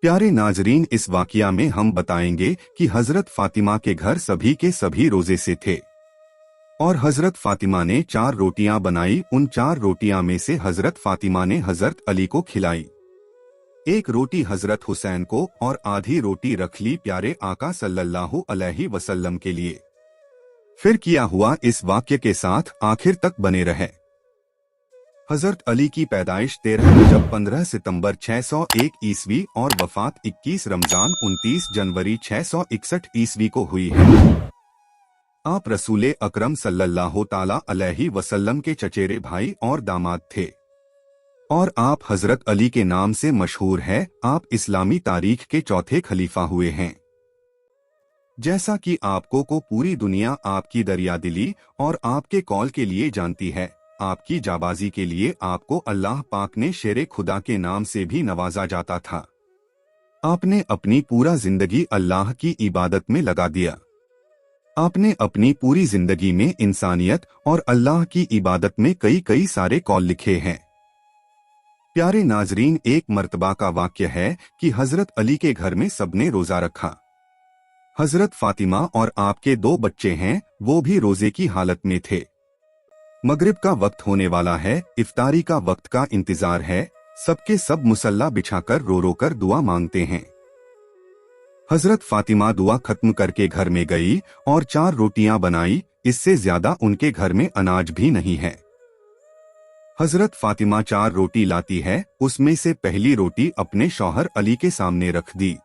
प्यारे नाजरीन, इस वाकया में हम बताएंगे कि हजरत फातिमा के घर सभी के सभी रोजे से थे और हजरत फातिमा ने 4 रोटियां बनाई। उन 4 रोटियां में से हजरत फातिमा ने हजरत अली को खिलाई, एक रोटी हजरत हुसैन को और आधी रोटी रख ली प्यारे आका सल्लल्लाहु अलैहि वसल्लम के लिए। फिर किया हुआ इस वाक्य के साथ आखिर तक बने रहे। हजरत अली की पैदाइश 13 रजब 15 सितंबर 601 ईस्वी और वफात 21 रमजान 29 जनवरी 661 ईस्वी को हुई है। आप रसूले अकरम सल्लल्लाहु ताला अलैहि वसल्लम के चचेरे भाई और दामाद थे और आप हजरत अली के नाम से मशहूर है। आप इस्लामी तारीख के चौथे खलीफा हुए हैं। जैसा कि आपको पूरी दुनिया आपकी दरियादिली और आपके कौल के लिए जानती है, आपकी जाबाजी के लिए आपको अल्लाह पाक ने शेरे खुदा के नाम से भी नवाजा जाता था। आपने अपनी पूरा जिंदगी अल्लाह की इबादत में लगा दिया। आपने अपनी पूरी जिंदगी में इंसानियत और अल्लाह की इबादत में कई सारे कौल लिखे हैं। प्यारे नाजरीन, एक मर्तबा का वाक्य है कि हजरत अली के घर में सबने रोजा रखा। हजरत फातिमा और आपके 2 बच्चे हैं, वो भी रोजे की हालत में थे। मगरिब का वक्त होने वाला है, इफ्तारी का वक्त का इंतजार है। सबके सब मुसल्ला बिछाकर रो कर दुआ मांगते हैं। हजरत फातिमा दुआ खत्म करके घर में गई और 4 रोटियां बनाई। इससे ज्यादा उनके घर में अनाज भी नहीं है। हजरत फातिमा 4 रोटी लाती है। उसमें से पहली रोटी अपने शौहर अली के सामने रख दी,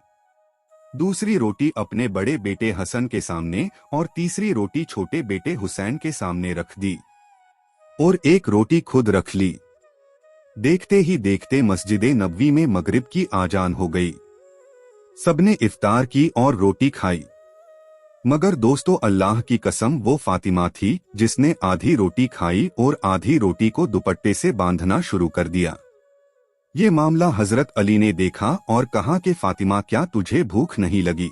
दूसरी रोटी अपने बड़े बेटे हसन के सामने और तीसरी रोटी छोटे बेटे हुसैन के सामने रख दी और एक रोटी खुद रख ली। देखते ही देखते मस्जिद नबवी में मगरिब की आजान हो गई। सबने इफ्तार की और रोटी खाई। मगर दोस्तों, अल्लाह की कसम, वो फातिमा थी जिसने आधी रोटी खाई और आधी रोटी को दुपट्टे से बांधना शुरू कर दिया। ये मामला हजरत अली ने देखा और कहा कि फातिमा, क्या तुझे भूख नहीं लगी?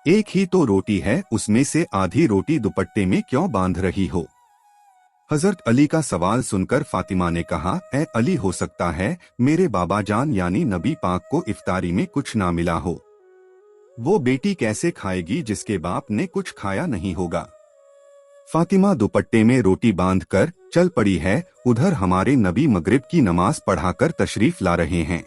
एक ही तो रोटी है, उसमें से आधी रोटी दुपट्टे में क्यों बांध रही हो? हजरत अली का सवाल सुनकर फातिमा ने कहा, ए अली, हो सकता है मेरे बाबा जान यानी नबी पाक को इफ्तारी में कुछ ना मिला हो। वो बेटी कैसे खाएगी जिसके बाप ने कुछ खाया नहीं होगा? फातिमा दुपट्टे में रोटी बांधकर चल पड़ी है। उधर हमारे नबी मगरिब की नमाज पढ़ाकर तशरीफ ला रहे हैं।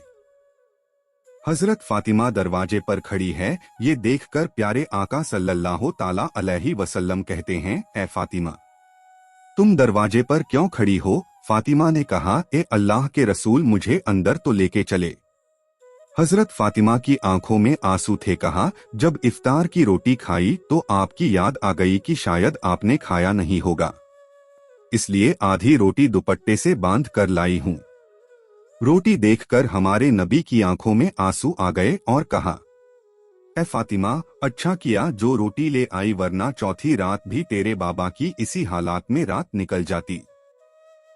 हजरत फातिमा दरवाजे पर खड़ी है। ये देखकर प्यारे आका सल्लल्लाहु ताला अलैहि वसल्लम कहते हैं, ए फातिमा, तुम दरवाजे पर क्यों खड़ी हो? फातिमा ने कहा, ए अल्लाह के रसूल, मुझे अंदर तो लेके चले। हजरत फातिमा की आंखों में आंसू थे। कहा, जब इफ्तार की रोटी खाई तो आपकी याद आ गई कि शायद आपने खाया नहीं होगा, इसलिए आधी रोटी दुपट्टे से बांध कर लाई हूँ। रोटी देखकर हमारे नबी की आंखों में आंसू आ गए और कहा, ए फातिमा, अच्छा किया जो रोटी ले आई, वरना चौथी रात भी तेरे बाबा की इसी हालात में रात निकल जाती।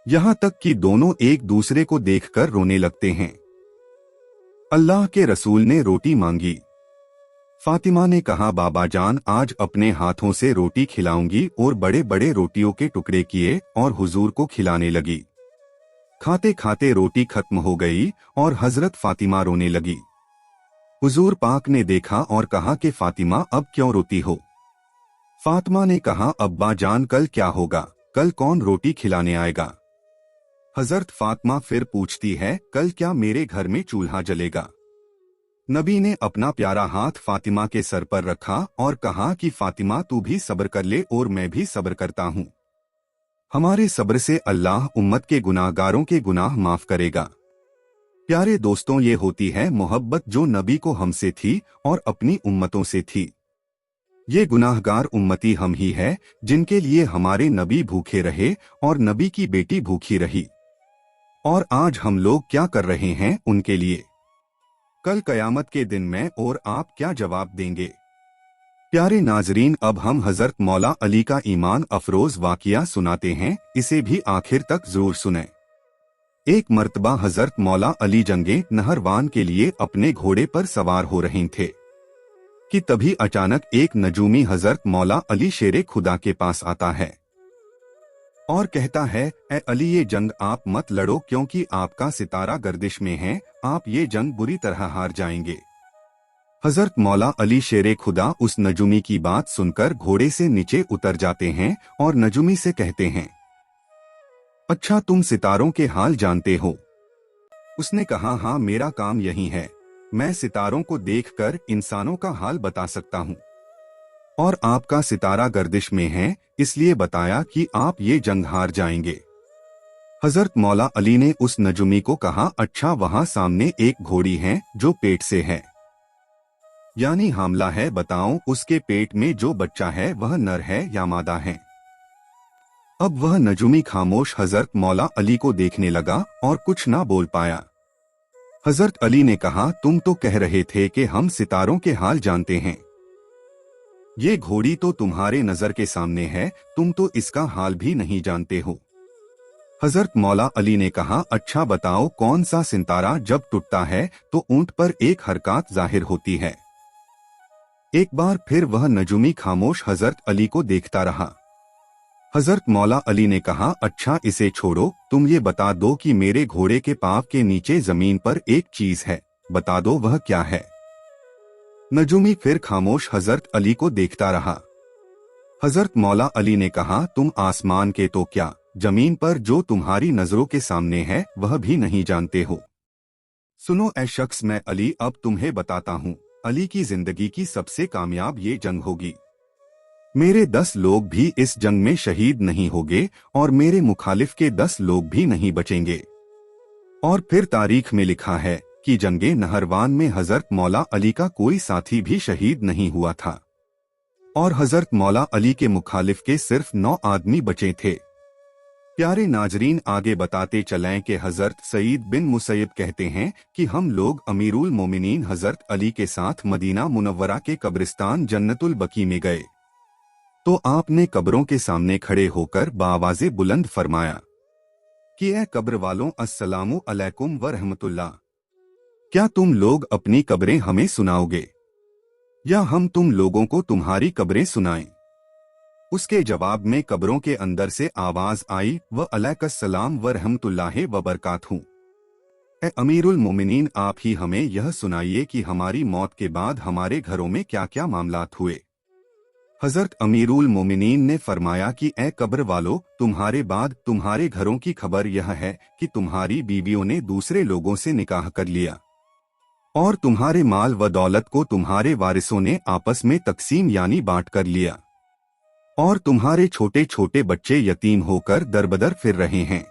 यहाँ तक कि दोनों एक दूसरे को देखकर रोने लगते हैं। अल्लाह के रसूल ने रोटी मांगी। फातिमा ने कहा, बाबा जान, आज अपने हाथों से रोटी खिलाऊंगी, और बड़े बड़े रोटियों के टुकड़े किए और हुजूर को खिलाने लगी। खाते खाते रोटी खत्म हो गई और हजरत फातिमा रोने लगी। हुजूर पाक ने देखा और कहा कि फातिमा, अब क्यों रोती हो? फातिमा ने कहा, अब्बा जान, कल क्या होगा? कल कौन रोटी खिलाने आएगा? हजरत फातिमा फिर पूछती है, कल क्या मेरे घर में चूल्हा जलेगा? नबी ने अपना प्यारा हाथ फातिमा के सर पर रखा और कहा कि फातिमा, तू भी सब्र कर ले और मैं भी सब्र करता हूँ। हमारे सब्र से अल्लाह उम्मत के गुनाहगारों के गुनाह माफ करेगा। प्यारे दोस्तों, ये होती है मोहब्बत जो नबी को हमसे थी और अपनी उम्मतों से थी। ये गुनाहगार उम्मती हम ही है जिनके लिए हमारे नबी भूखे रहे और नबी की बेटी भूखी रही। और आज हम लोग क्या कर रहे हैं उनके लिए? कल कयामत के दिन मैं और आप क्या जवाब देंगे? प्यारे नाजरीन, अब हम हजरत मौला अली का ईमान अफरोज वाकिया सुनाते हैं। इसे भी आखिर तक जरूर सुनें। एक मर्तबा हजरत मौला अली जंगे नहरवान के लिए अपने घोड़े पर सवार हो रहे थे कि तभी अचानक एक नजूमी हजरत मौला अली शेरे खुदा के पास आता है। और कहता है, ए अली, ये जंग आप मत लड़ो क्योंकि आपका सितारा गर्दिश में है, आप ये जंग बुरी तरह हार जाएंगे। हजरत मौला अली शेरे खुदा उस नजुमी की बात सुनकर घोड़े से नीचे उतर जाते हैं और नजुमी से कहते हैं, अच्छा तुम सितारों के हाल जानते हो? उसने कहा, हाँ मेरा काम यही है, मैं सितारों को देखकर इंसानों का हाल बता सकता हूँ। और आपका सितारा गर्दिश में है, इसलिए बताया कि आप ये जंग हार जाएंगे। हजरत मौला अली ने उस नजुमी को कहा, अच्छा वहां सामने एक घोड़ी है जो पेट से है, यानी हामला है, बताओ उसके पेट में जो बच्चा है वह नर है या मादा है? अब वह नजुमी खामोश हजरत मौला अली को देखने लगा और कुछ ना बोल पाया। हजरत अली ने कहा, तुम तो कह रहे थे कि हम सितारों के हाल जानते हैं, ये घोड़ी तो तुम्हारे नजर के सामने है, तुम तो इसका हाल भी नहीं जानते हो। हजरत मौला अली ने कहा, अच्छा बताओ कौन सा सितारा जब टूटता है तो ऊंट पर एक हरकत जाहिर होती है? एक बार फिर वह नजुमी खामोश हजरत अली को देखता रहा। हजरत मौला अली ने कहा, अच्छा इसे छोड़ो, तुम ये बता दो कि मेरे घोड़े के पांव के नीचे जमीन पर एक चीज है, बता दो वह क्या है? नजुमी फिर खामोश हजरत अली को देखता रहा। हजरत मौला अली ने कहा, तुम आसमान के तो क्या, जमीन पर जो तुम्हारी नजरों के सामने है वह भी नहीं जानते हो। सुनो ऐ शख्स, मैं अली अब तुम्हें बताता हूँ, अली की जिंदगी की सबसे कामयाब ये जंग होगी। मेरे 10 लोग भी इस जंग में शहीद नहीं होंगे और मेरे मुखालिफ के 10 लोग भी नहीं बचेंगे। और फिर तारीख में लिखा है कि जंगे नहरवान में हजरत मौला अली का कोई साथी भी शहीद नहीं हुआ था और हजरत मौला अली के मुखालिफ के सिर्फ 9 आदमी बचे थे। प्यारे नाजरीन, आगे बताते चलें कि हजरत सईद बिन मुसैयब कहते हैं कि हम लोग अमीरुल मोमिनीन हजरत अली के साथ मदीना मुनव्वरा के कब्रिस्तान जन्नतुल बकी में गए तो आपने कब्रों के सामने खड़े होकर बाआवाज़े बुलंद फरमाया कि ऐ कब्र वालों, अस्सलामु अलैकुम व रहमतुल्लाह, क्या तुम लोग अपनी कब्रें हमें सुनाओगे या हम तुम लोगों को तुम्हारी कब्रें सुनाएं? उसके जवाब में कब्रों के अंदर से आवाज आई, व अलैकुस्सलाम व रहमतुल्लाहि व बरकातहू। ऐ अमीरुल मोमिनीन, आप ही हमें यह सुनाइए कि हमारी मौत के बाद हमारे घरों में क्या क्या मामलात हुए। हजरत अमीरुल मोमिनीन ने फरमाया कि ऐ कब्र वालों, तुम्हारे बाद तुम्हारे घरों की खबर यह है कि तुम्हारी बीवियों ने दूसरे लोगों से निकाह कर लिया और तुम्हारे माल व दौलत को तुम्हारे वारिसों ने आपस में तकसीम यानी बांट कर लिया और तुम्हारे छोटे छोटे बच्चे यतीम होकर दरबदर फिर रहे हैं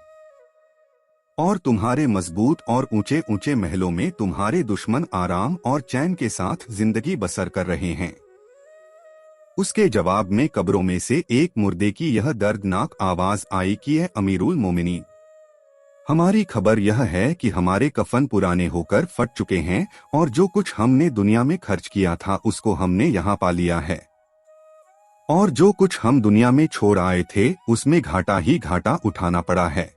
और तुम्हारे मजबूत और ऊंचे ऊंचे महलों में तुम्हारे दुश्मन आराम और चैन के साथ जिंदगी बसर कर रहे हैं। उसके जवाब में कब्रों में से एक मुर्दे की यह दर्दनाक आवाज आई कि ऐ अमीरुल मोमिनीन, हमारी खबर यह है कि हमारे कफन पुराने होकर फट चुके हैं और जो कुछ हमने दुनिया में खर्च किया था उसको हमने यहाँ पा लिया है और जो कुछ हम दुनिया में छोड़ आए थे उसमें घाटा ही घाटा उठाना पड़ा है।